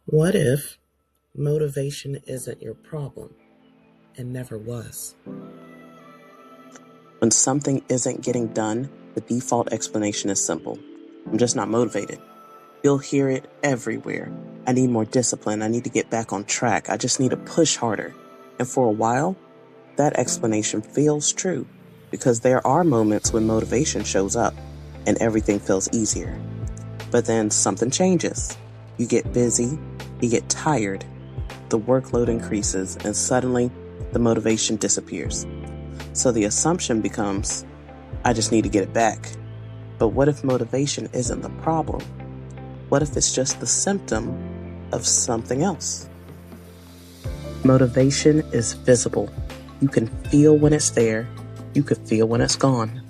What if motivation isn't your problem and never was? When something isn't getting done, the default explanation is simple. I'm just not motivated. You'll hear it everywhere. I need more discipline. I need to get back on track. I just need to push harder. And for a while, that explanation feels true because there are moments when motivation shows up and everything feels easier. But then something changes. You get busy, you get tired, the workload increases, and suddenly the motivation disappears. So the assumption becomes, I just need to get it back. But what if motivation isn't the problem? What if it's just the symptom of something else? Motivation is visible. You can feel when it's there. You can feel when it's gone.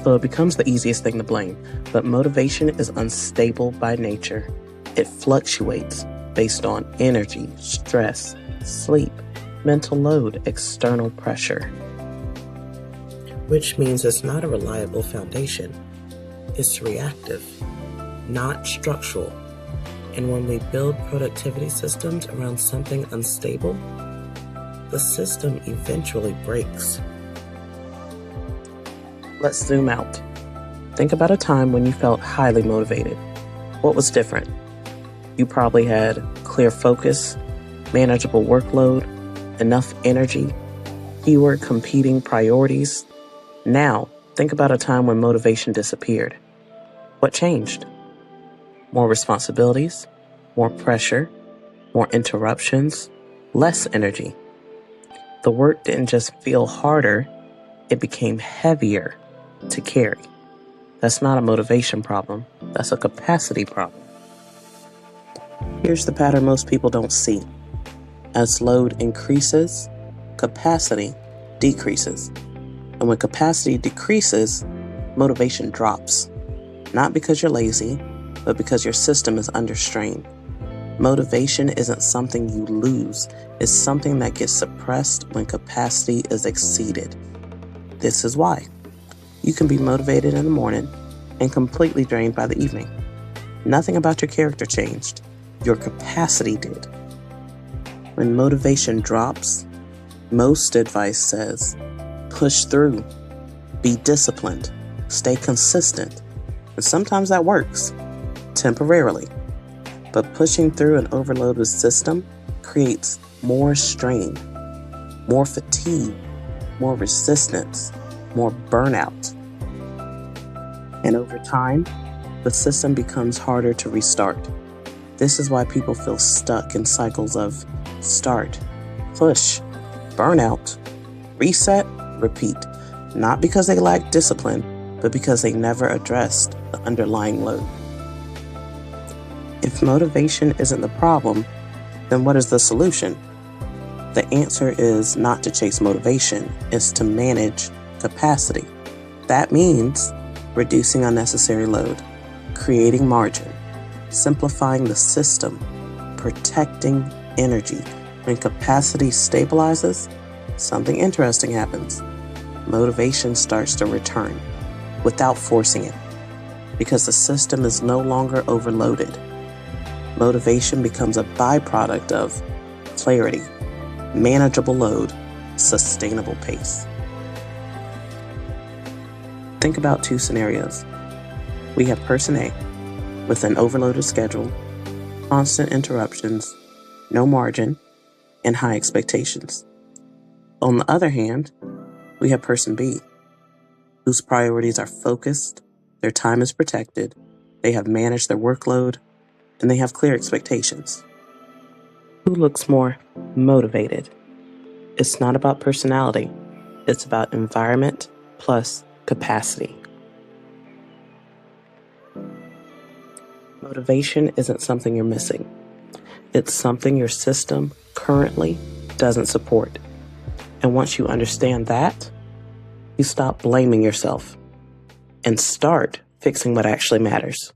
So it becomes the easiest thing to blame. But motivation is unstable by nature. It fluctuates based on energy, stress, sleep, mental load, external pressure. Which means it's not a reliable foundation. It's reactive, not structural. And when we build productivity systems around something unstable, the system eventually breaks. Let's zoom out. Think about a time when you felt highly motivated. What was different? You probably had clear focus, manageable workload, enough energy, fewer competing priorities. Now, think about a time when motivation disappeared. What changed? More responsibilities, more pressure, more interruptions, less energy. The work didn't just feel harder, it became heavier to carry. That's not a motivation problem, that's a capacity problem. Here's the pattern most people don't see. As load increases, capacity decreases. And when capacity decreases, motivation drops. Not because you're lazy, but because your system is under strain. Motivation isn't something you lose. It's something that gets suppressed when capacity is exceeded. This is why. You can be motivated in the morning and completely drained by the evening. Nothing about your character changed. Your capacity did. When motivation drops, most advice says, push through, be disciplined, stay consistent. And sometimes that works, temporarily. But pushing through an overloaded system creates more strain, more fatigue, more resistance, more burnout. And over time, the system becomes harder to restart. This is why people feel stuck in cycles of start, push, burnout, reset, repeat. Not because they lack discipline, but because they never addressed the underlying load. If motivation isn't the problem, then what is the solution? The answer is not to chase motivation, it's to manage capacity. That means reducing unnecessary load, creating margin, simplifying the system, protecting energy. When capacity stabilizes, something interesting happens. Motivation starts to return without forcing it, because the system is no longer overloaded. Motivation becomes a byproduct of clarity, manageable load, sustainable pace. Think about two scenarios. We have person A with an overloaded schedule, constant interruptions, no margin, and high expectations. On the other hand, we have person B, whose priorities are focused, their time is protected, they have managed their workload, and they have clear expectations. Who looks more motivated? It's not about personality, it's about environment plus capacity. Motivation isn't something you're missing. It's something your system currently doesn't support. And once you understand that, you stop blaming yourself and start fixing what actually matters.